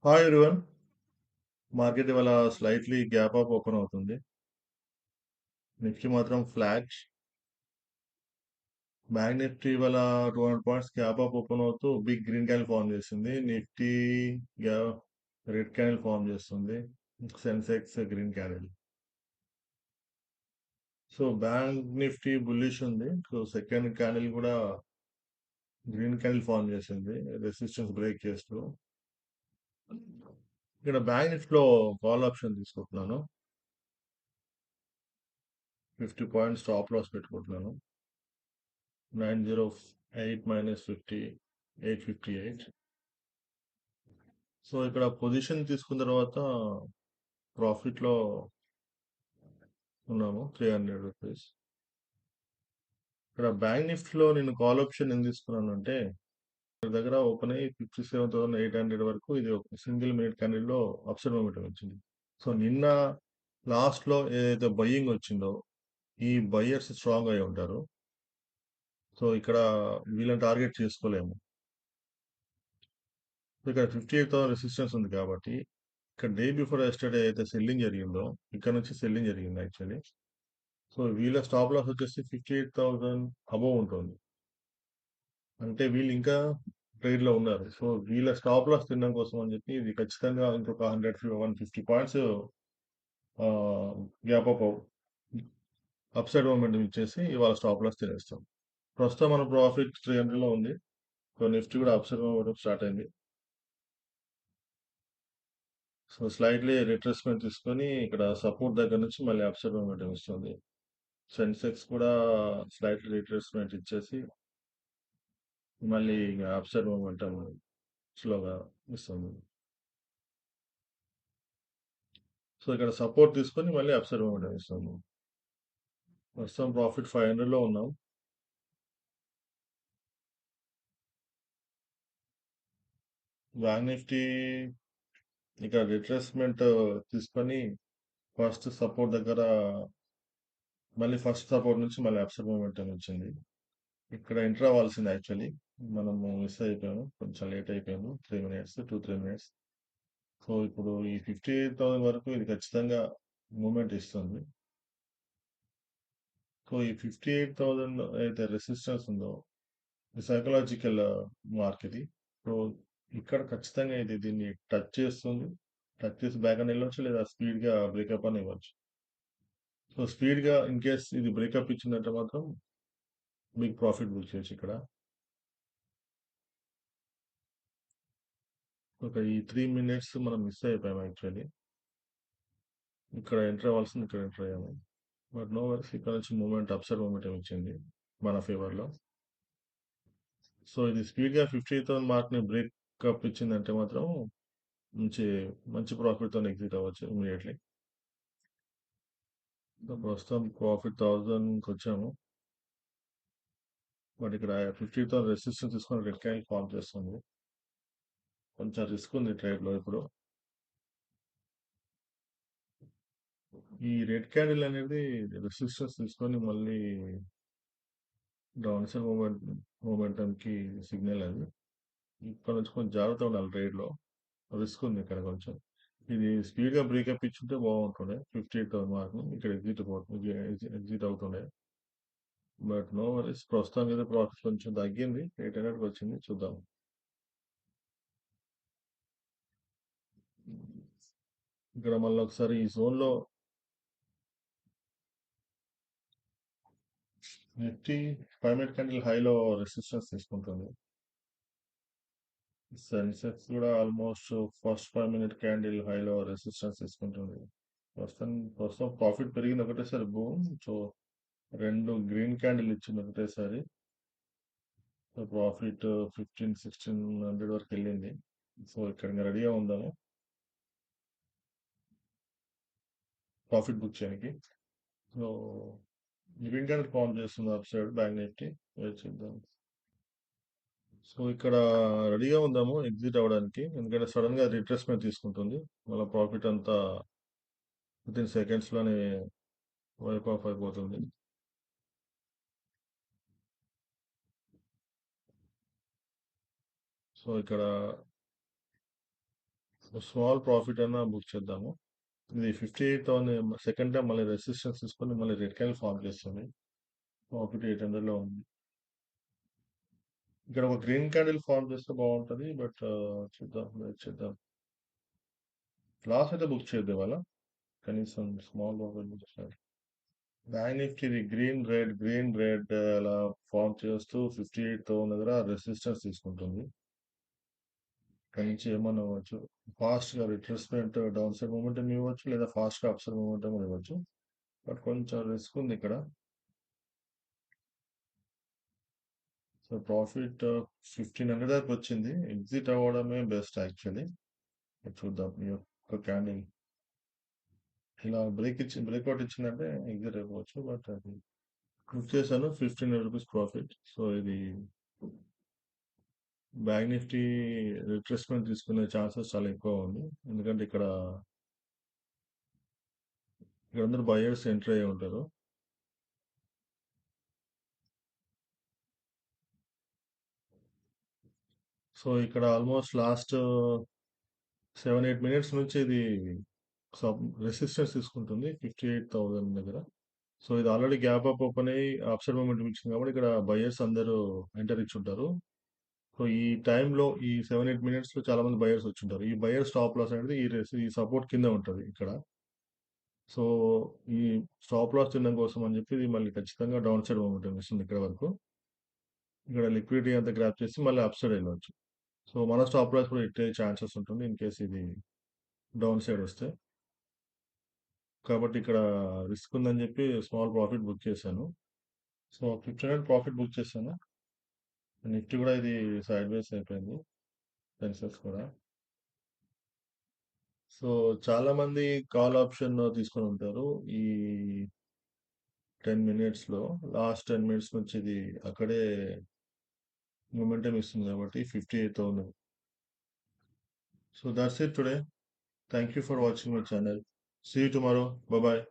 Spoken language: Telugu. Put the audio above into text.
Hi everyone. మార్కెట్ ఇవాళ స్లైట్లీ గ్యాప్ అప్ ఓపెన్ అవుతుంది. నిఫ్టీ మాత్రం ఫ్లాట్. బ్యాంక్ నిఫ్టీ ఇవాళ 200 పాయింట్స్ గ్యాప్ అప్ ఓపెన్ అవుతూ బిగ్ గ్రీన్ క్యాండిల్ ఫామ్ చేసింది. నిఫ్టీ రెడ్ క్యాండిల్ ఫామ్ చేస్తుంది. Sensex green candle. So bank Nifty bullish ఉంది. సో సెకండ్ క్యాండిల్ కూడా గ్రీన్ క్యాండిల్ ఫామ్ చేసింది, రెసిస్టెన్స్ బ్రేక్ చేస్తూ. ఇక్కడ బ్యాంక్ నిఫ్టీలో కాల్ ఆప్షన్ తీసుకుంటున్నాను. 50 పాయింట్స్ స్టాప్ లాస్ పెట్టుకుంటున్నాను. 908 మైనస్ 50, 858. సో ఇక్కడ పొజిషన్ తీసుకున్న తర్వాత ప్రాఫిట్లో ఉన్నాము, ₹300. ఇక్కడ బ్యాంక్ నిఫ్టీలో నేను కాల్ ఆప్షన్ ఎందుకు తీసుకున్నాను అంటే, ఇక్కడ దగ్గర ఓపెన్ అయ్యి 57,800 వరకు ఇది ఒక సింగిల్ మినిట్ క్యాండిల్లో అప్సైడ్ మూమెంటం వచ్చింది. సో నిన్న లాస్ట్లో ఏదైతే బయ్యింగ్ వచ్చిందో ఈ బయ్యర్స్ స్ట్రాంగ్ అయి ఉంటారు. సో ఇక్కడ వీళ్ళని టార్గెట్ చేసుకోలేము. ఇక్కడ 58,000 రెసిస్టెన్స్ ఉంది కాబట్టి ఇక్కడ డే బిఫోర్ ఎస్టర్డే అయితే సెల్లింగ్ జరిగిందో ఇక్కడ నుంచి సెల్లింగ్ జరిగింది యాక్చువల్లీ. సో వీళ్ళ స్టాప్ లాస్ వచ్చేసి 58,000 అబోవ్ ఉంటుంది. అంటే వీళ్ళు ఇంకా ట్రేడ్ లో ఉన్నారు. సో వీళ్ళ స్టాప్ లాస్ తినడం కోసం అని చెప్పి ఇది ఖచ్చితంగా ఇంకొక 150 points gap up upside moment ఇచ్చేసి ఇవాళ స్టాప్ లాస్ తినేస్తాం. ప్రస్తుతం మన ప్రాఫిట్ 300 లో ఉంది. సో నిఫ్టీ కూడా అప్సైడ్ మూమెంట్ స్టార్ట్ అయింది. సో స్లైట్లీ రిట్రేస్మెంట్ తీసుకొని ఇక్కడ సపోర్ట్ దగ్గర నుంచి మళ్ళీ అప్సైడ్ మూమెంట్ వస్తుంది. సెన్సెక్స్ కూడా స్లైట్ రిట్రేస్మెంట్ ఇచ్చేసి మళ్ళీ అప్సైడ్ మూమెంటం స్లోగా ఇస్తుంది. సో ఇక్కడ సపోర్ట్ తీసుకొని మళ్ళీ అప్సైడ్ మూమెంటం ఇస్తుంది. ప్రస్తుతం ప్రాఫిట్ 500 లో ఉన్నాం. బ్యాంక్ నిఫ్టీ ఇక రిట్రేస్మెంట్ తీసుకొని ఫస్ట్ సపోర్ట్ దగ్గర మళ్ళీ ఫస్ట్ సపోర్ట్ నుంచి మళ్ళీ అప్సైడ్ మూమెంటం వచ్చింది. ఇక్కడ ఎంటర్ అవ్వాల్సింది యాక్చువల్లీ. మనము మిస్ అయిపోయాము, కొంచెం లేట్ అయిపోయాము. 3 మినిట్స్, 2-3 మినిట్స్. సో ఇప్పుడు ఈ 58,000 వరకు ఇది ఖచ్చితంగా మూమెంట్ ఇస్తుంది. సో ఈ 58,000 అయితే రెసిస్టెన్స్ ఉందో సైకలాజికల్ మార్క్ ఇది. సో ఇక్కడ ఖచ్చితంగా ఇది దీన్ని టచ్ చేస్తుంది. టచ్ చేసి బ్యాక్ అని వెళ్ళొచ్చు, లేదా స్పీడ్ గా బ్రేకప్ అని ఇవ్వచ్చు. సో స్పీడ్ గా ఇన్ కేస్ ఇది బ్రేకప్ ఇచ్చిందంటే మాత్రం బిగ్ ప్రాఫిట్ బుక్ చేయొచ్చు ఇక్కడ. ఒక ఈ 3 మినిట్స్ మనం మిస్ అయిపోయాం యాక్చువల్లీ. ఇక్కడ ఎంటర్ అవ్వాల్సింది ఇక్కడ ఎంటర్ అయ్యాము. బట్ నో వరీస్, ఇక్కడ నుంచి మూమెంట్ అప్సైడ్ మూమెంట్ ఇచ్చింది మన ఫేవర్ లో. సో ఇది స్పీడ్ గా 58,000 మార్క్ ని బ్రేకప్ ఇచ్చిందంటే మాత్రం మంచి మంచి ప్రాఫిట్ తో ఎగ్జిట్ అవ్వచ్చు ఇమీడియట్లీ. సో ప్రస్తుతం ప్రాఫిట్ 1000కి వచ్చాము. బట్ ఇక్కడ 50,000 రెసిస్టెన్స్ తీసుకొని రెడ్ క్యాండిల్ ఫామ్ చేస్తుంది. కొంచెం రిస్క్ ఉంది ట్రేడ్ లో ఇప్పుడు. ఈ రెడ్ క్యాండిల్ అనేది రెసిస్టెన్స్ తీసుకొని మళ్ళీ డౌన్ సైడ్ మూమెంటం కి సిగ్నల్ అది. ఇక్కడ నుంచి కొంచెం జాగ్రత్త ఉండాలి ట్రేడ్ లో. రిస్క్ ఉంది ఇక్కడ కొంచెం. ఇది స్పీడ్ గా బ్రేకప్ ఇచ్చుంటే బాగుంటుండే. 58,000 మార్క్ ఇక్కడ ఎగ్జిట్ అవుతుండే. బట్ నో వరీస్, ప్రస్తుతం మీద ప్రాఫిట్ కొంచెం తగ్గింది, 800కి వచ్చింది. చూద్దాం. ఇక్కడ మళ్ళీ ఒకసారి ఈ జోన్ లో నిఫ్టీ 5 మినిట్ క్యాండిల్ హైలో రెసిస్టెన్స్ తీసుకుంటుంది. సెన్సెక్స్ కూడా ఆల్మోస్ట్ ఫస్ట్ 5 మినిట్ క్యాండిల్ హైలో రెసిస్టెన్స్ తీసుకుంటుంది. ప్రస్తుతం ప్రాఫిట్ పెరిగింది ఒకటేసారి బూమ్. సో రెండు గ్రీన్ క్యాండిల్ ఇచ్చింది ఒకటేసారి. సో ప్రాఫిట్ 1500-1600 వరకు వెళ్ళింది. సో ఇక్కడ ఇంకా రెడీగా ఉందాము ప్రాఫిట్ బుక్ చేయడానికి. సో గ్రీన్ క్యాండిల్ ఫామ్ చేస్తుంది upside bank Nifty. Wait చేద్దాం. సో ఇక్కడ రెడీగా ఉందాము ఎగ్జిట్ అవ్వడానికి, ఎందుకంటే సడన్ గా రిట్రేస్మెంట్ తీసుకుంటుంది. మళ్ళీ ప్రాఫిట్ అంతా విత్ ఇన్ సెకండ్స్ లోనే వైప్ ఆఫ్ అయిపోతుంది. సో ఇక్కడ స్మాల్ ప్రాఫిట్ అన్నా బుక్ చేద్దాము. ఇది 58,000 సెకండ్ టైం మళ్ళీ రెసిస్టెన్స్ తీసుకొని మళ్ళీ రెడ్ క్యాండిల్ ఫార్మ్ చేస్తుంది. ప్రాఫిట్ 800లో ఉంది. ఇక్కడ ఒక గ్రీన్ క్యాండిల్ ఫార్మ్ చేస్తే బాగుంటది. బట్ చూద్దాం, వెయిట్ చేద్దాం. లాస్ అయితే బుక్ చేయద్దు ఇవాళ. కనీసం స్మాల్ ప్రాఫిట్ బుక్ చేయాలి. బ్యాంక్ నిఫ్టీ గ్రీన్ రెడ్ అలా ఫార్మ్ చేస్తూ 58,000 దగ్గర రెసిస్టెన్స్ తీసుకుంటుంది. ఇక్కడ నుంచి ఏమన్నా అవ్వచ్చు. ఫాస్ట్ గా రిట్రేస్మెంట్ డౌన్ సైడ్ మూమెంటం ఇవ్వచ్చు, లేదా ఫాస్ట్ గా అప్ సైడ్ మూమెంటం కూడా ఇవ్వచ్చు. బట్ కొంచెం రిస్క్ ఉంది ఇక్కడ. సో ప్రాఫిట్ 1500 దాకా వచ్చింది. ఎగ్జిట్ అవ్వడమే బెస్ట్ యాక్చువల్లీ. చూద్దాం ఈ యొక్క క్యాండిల్ ఇలా బ్రేక్అవుట్ ఇచ్చిందంటే ఎగ్జిట్ అయిపోవచ్చు. బట్ అది బుక్ చేశాను 1500 రూపీస్ ప్రాఫిట్. సో ఇది బ్యాంక్ నిఫ్టీ రిట్రేస్మెంట్ తీసుకునే ఛాన్సెస్ చాలా ఎక్కువ ఉంది. ఎందుకంటే ఇక్కడ అందరూ బయర్స్ ఎంటర్ అయ్యి ఉంటారు. సో ఇక్కడ ఆల్మోస్ట్ లాస్ట్ 7-8 మినిట్స్ నుంచి ఇది రెసిస్టెన్స్ తీసుకుంటుంది 58,000 దగ్గర. సో ఇది ఆల్రెడీ గ్యాప్ అప్ ఓపెన్ అయ్యి అప్ సైడ్ మూమెంట్ ఇచ్చింది కాబట్టి ఇక్కడ బయర్స్ అందరూ ఎంటర్ ఇచ్చి ఉంటారు. సో ఈ టైంలో ఈ 7-8 మినిట్స్ లో చాలా మంది బయర్స్ వచ్చి ఉంటారు. ఈ బయర్ స్టాప్ లాస్ అనేది ఈ సపోర్ట్ కింద ఉంటది ఇక్కడ. సో ఈ స్టాప్ లాస్ తినడం కోసం అని చెప్పి ఇది మళ్ళీ ఖచ్చితంగా డౌన్ సైడ్ మూమెంట్ ఇస్తుంది ఇక్కడ వరకు. ఇక్కడ లిక్విడిటీ అంతా గ్రాప్ చేసి మళ్ళీ అప్ సైడ్ వెళ్ళవచ్చు. సో మన స్టాప్ లాస్ కూడా ఇట్టే ఛాన్సెస్ ఉంటుంది ఇన్ కేస్ ఇది డౌన్ సైడ్ వస్తే. కాబట్టి ఇక్కడ రిస్క్ ఉందని చెప్పి స్మాల్ ప్రాఫిట్ బుక్ చేశాను. సో 1500 ప్రాఫిట్ బుక్ చేశాను. నిఫ్టీ కూడా ఇది సైడ్ వేస్ అయిపోయింది. సెన్సెక్స్ కూడా. సో చాలా మంది కాల్ ఆప్షన్ తీసుకొని ఉంటారు. ఈ 10 మినిట్స్ లో లాస్ట్ 10 మినిట్స్ నుంచి ఇది అక్కడే మొమెంటం ఇస్తుంది కాబట్టి 58,000. So that's it today. Thank you for watching my channel. See you tomorrow. Bye.